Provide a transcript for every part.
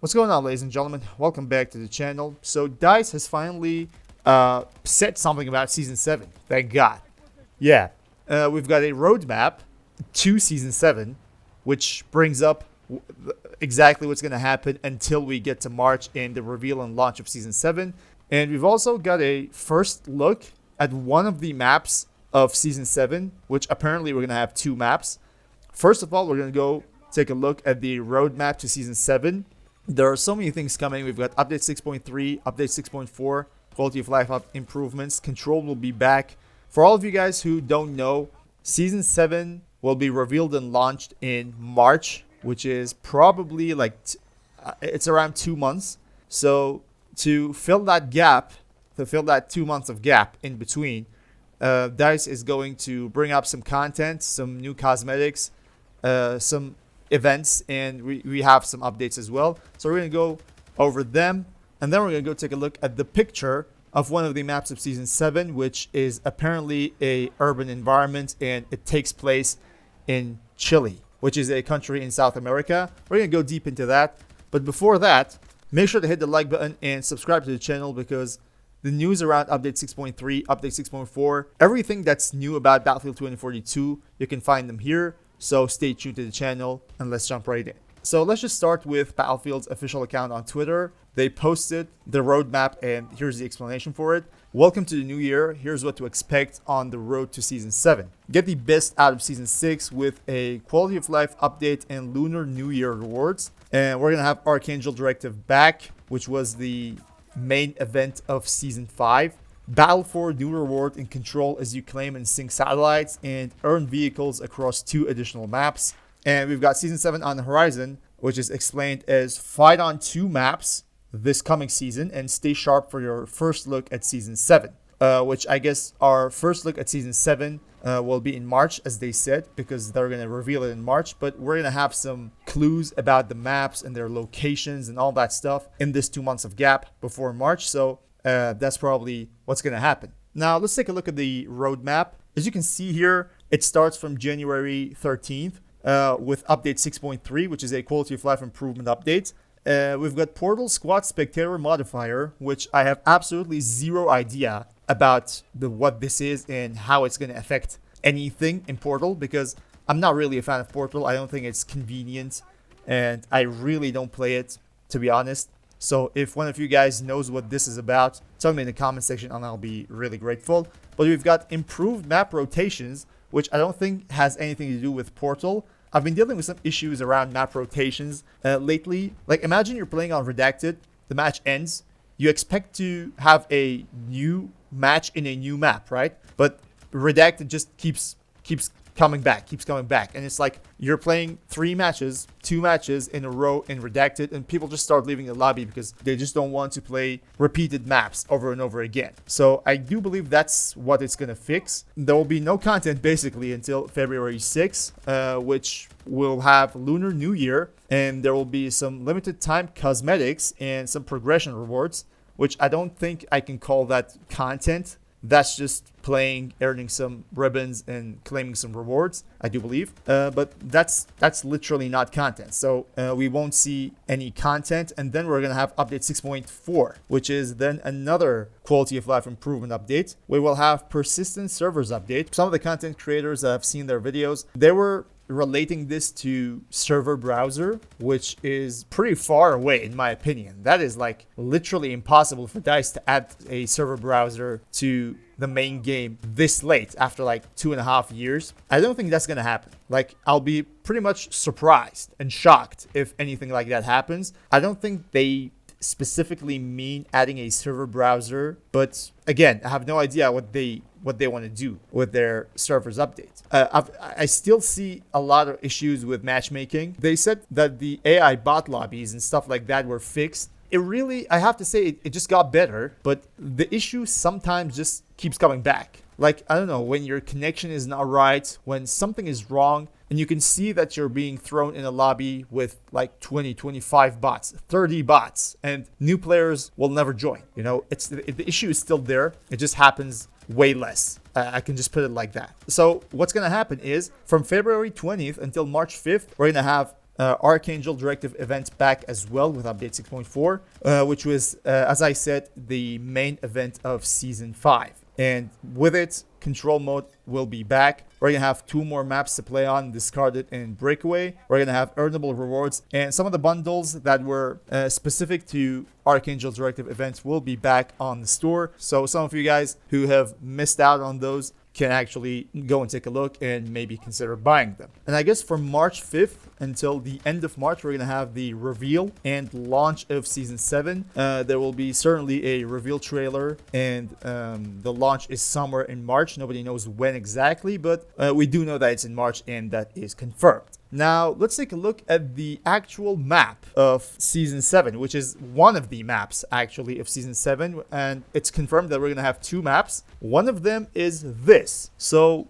What's going on, ladies and gentlemen? Welcome back to the channel. So DICE has finally said something about Season 7. Thank God. Yeah, we've got a roadmap to Season 7, which brings up exactly what's going to happen until we get to March and the reveal and launch of Season 7. And we've also got a first look at one of the maps of Season 7, which apparently we're going to have two maps. First of all, we're going to go take a look at the roadmap to Season 7. There are so many things coming. We've got update 6.3, update 6.4, quality of life improvements. Control will be back. For all of you guys who don't know, Season 7 will be revealed and launched in March, which is probably like, it's around 2 months. So to fill that gap, to fill that 2 months of gap in between, DICE is going to bring up some content, some new cosmetics, some events, and we have some updates as well. So we're going to go over them, and then we're going to go take a look at the picture of one of the maps of Season 7, which is apparently a urban environment, and it takes place in Chile, which is a country in South America. We're going to go deep into that. But before that, make sure to hit the like button and subscribe to the channel, because the news around update 6.3, update 6.4, everything that's new about Battlefield 2042, you can find them here. So stay tuned to the channel and let's jump right in. So let's just start with Battlefield's official account on Twitter. They posted the roadmap, and here's the explanation for it. Welcome to the new year. Here's what to expect on the road to Season 7. Get the best out of Season 6 with a quality of life update and Lunar New Year rewards. And we're going to have Archangel Directive back, which was the main event of Season 5. Battle for new reward and control as you claim and sink satellites and earn vehicles across 2 additional maps. And we've got Season 7 on the horizon, which is explained as fight on 2 maps this coming season and stay sharp for your first look at Season 7. Which I guess our first look at Season 7 will be in March, as they said, because they're going to reveal it in March. But we're going to have some clues about the maps and their locations and all that stuff in this 2 months of gap before March. So that's probably what's going to happen. Now, let's take a look at the roadmap. As you can see here, it starts from January 13th with update 6.3, which is a quality of life improvement update. We've got Portal Squad Spectator Modifier, which I have absolutely zero idea about what this is and how it's going to affect anything in Portal, because I'm not really a fan of Portal. I don't think it's convenient, and I really don't play it, to be honest. So if one of you guys knows what this is about, tell me in the comment section and I'll be really grateful. But we've got improved map rotations, which I don't think has anything to do with Portal. I've been dealing with some issues around map rotations lately. Like, imagine you're playing on Redacted, the match ends, you expect to have a new match in a new map, right? But Redacted just keeps coming back, and it's like you're playing 2 matches in a row in Redacted, and people just start leaving the lobby because they just don't want to play repeated maps over and over again. So I do believe that's what it's gonna fix. There will be no content basically until February 6th, which will have Lunar New Year, and there will be some limited time cosmetics and some progression rewards, which I don't think I can call that content. That's just playing, earning some ribbons, and claiming some rewards, I do believe. But that's literally not content. So we won't see any content. And then we're going to have update 6.4, which is then another quality of life improvement update. We will have persistent servers update. Some of the content creators that have seen their videos, they were relating this to server browser, which is pretty far away in my opinion. That is like literally impossible for DICE to add a server browser to the main game this late after like 2.5 years. I don't think that's gonna happen. Like, I'll be pretty much surprised and shocked if anything like that happens. I don't think they specifically mean adding a server browser, but again, I have no idea what they want to do with their servers updates. I still see a lot of issues with matchmaking. They said that the AI bot lobbies and stuff like that were fixed. It really, I have to say, it just got better, but the issue sometimes just keeps coming back. Like, I don't know, when your connection is not right, when something is wrong, and you can see that you're being thrown in a lobby with like 20, 25 bots, 30 bots, and new players will never join. You know, the issue is still there. It just happens way less. I can just put it like that. So what's going to happen is from February 20th until March 5th, we're going to have Archangel Directive event back as well with update 6.4, which was, as I said, the main event of Season 5. And with it, Control Mode will be back. We're going to have 2 more maps to play on, Discarded and Breakaway. We're going to have earnable rewards, and some of the bundles that were specific to Archangel Directive events will be back on the store. So some of you guys who have missed out on those can actually go and take a look and maybe consider buying them. And I guess from March 5th until the end of March, we're going to have the reveal and launch of Season 7. There will be certainly a reveal trailer, and the launch is somewhere in March. Nobody knows when exactly, but we do know that it's in March, and that is confirmed. Now, let's take a look at the actual map of Season 7, which is one of the maps, actually, of Season 7. And it's confirmed that we're going to have 2 maps. One of them is this. So,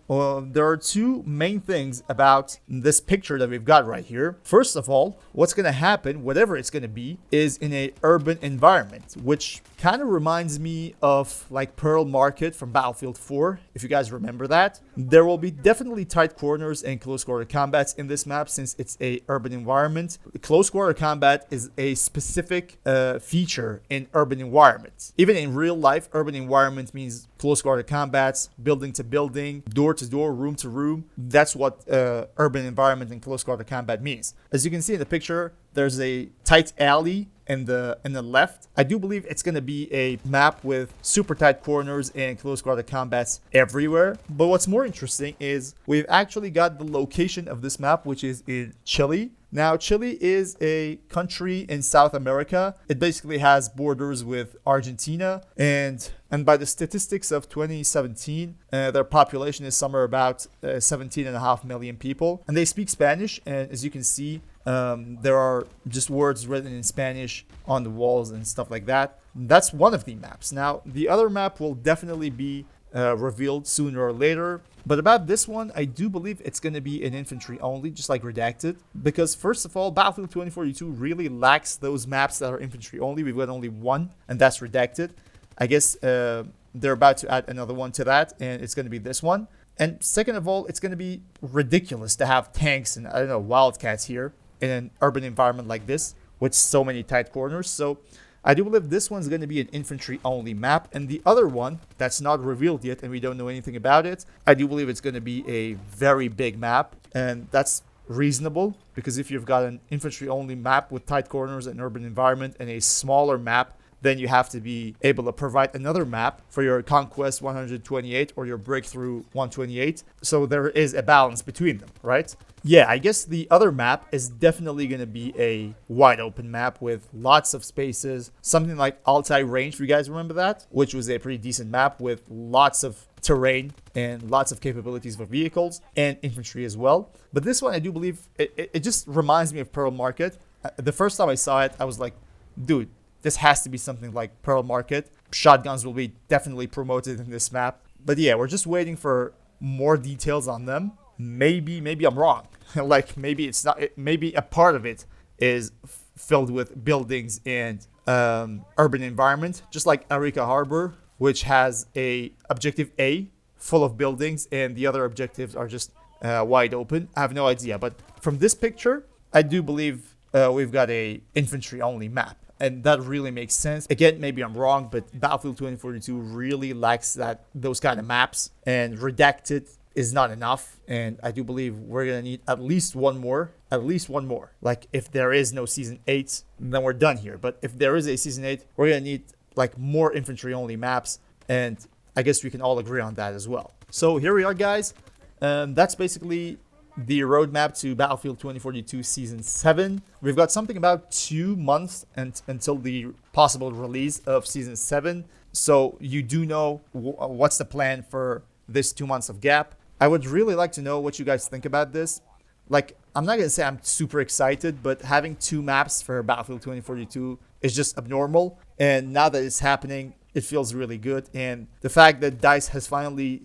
there are 2 main things about this picture that we've got right here. First of all, what's going to happen, whatever it's going to be, is in an urban environment, which kind of reminds me of like Pearl Market from Battlefield 4, if you guys remember that. There will be definitely tight corners and close quarter combats in this map since it's a urban environment. Close quarter combat is a specific feature in urban environments. Even in real life, urban environment means close quarter combats, building to building, door to door, room to room. That's what urban environment and close quarter combat means. As you can see in the picture, there's a tight alley in the left. I do believe it's going to be a map with super tight corners and close quarter combats everywhere. But what's more interesting is we've actually got the location of this map, which is in Chile. Now, Chile is a country in South America. It basically has borders with Argentina, and by the statistics of 2017, their population is somewhere about 17.5 million people, and they speak Spanish. And as you can see, there are just words written in Spanish on the walls and stuff like that. That's one of the maps. Now, the other map will definitely be revealed sooner or later. But about this one, I do believe it's going to be an infantry only, just like Redacted. Because first of all, Battlefield 2042 really lacks those maps that are infantry only. We've got only one, and that's Redacted. I guess they're about to add another one to that, and it's going to be this one. And second of all, it's going to be ridiculous to have tanks and, I don't know, wildcats here in an urban environment like this with so many tight corners. So I do believe this one's going to be an infantry-only map, and the other one that's not revealed yet and we don't know anything about it, I do believe it's going to be a very big map, and that's reasonable because if you've got an infantry-only map with tight corners and urban environment and a smaller map, then you have to be able to provide another map for your Conquest 128 or your Breakthrough 128, so there is a balance between them, right? Yeah, I guess the other map is definitely going to be a wide open map with lots of spaces. Something like Altai Range, if you guys remember that, which was a pretty decent map with lots of terrain and lots of capabilities for vehicles and infantry as well. But this one, I do believe, it just reminds me of Pearl Market. The first time I saw it, I was like, dude, this has to be something like Pearl Market. Shotguns will be definitely promoted in this map. But yeah, we're just waiting for more details on them. Maybe I'm wrong. Like maybe it's not. Maybe a part of it is filled with buildings and urban environment, just like Arica Harbor, which has a objective A full of buildings, and the other objectives are just wide open. I have no idea, but from this picture, I do believe we've got a infantry only map. And that really makes sense. Again, maybe I'm wrong, but Battlefield 2042 really lacks those kind of maps, and Redacted is not enough. And I do believe we're going to need at least one more. Like if there is no Season 8, then we're done here. But if there is a Season 8, we're going to need like more infantry only maps. And I guess we can all agree on that as well. So here we are, guys. That's basically the roadmap to Battlefield 2042 Season 7. We've got something about 2 months until the possible release of Season 7. So you do know what's the plan for this 2 months of gap. I would really like to know what you guys think about this. Like, I'm not going to say I'm super excited, but having 2 maps for Battlefield 2042 is just abnormal. And now that it's happening, it feels really good. And the fact that DICE has finally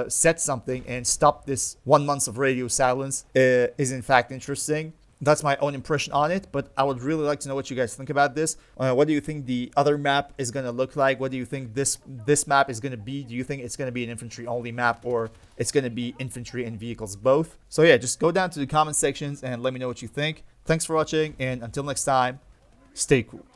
said something and stopped this 1 month of radio silence is in fact interesting. That's my own impression on it, but I would really like to know what you guys think about this. What do you think the other map is going to look like? What do you think this map is going to be? Do you think it's going to be an infantry only map, or it's going to be infantry and vehicles both? So yeah, just go down to the comment sections and let me know what you think. Thanks for watching, and until next time, stay cool.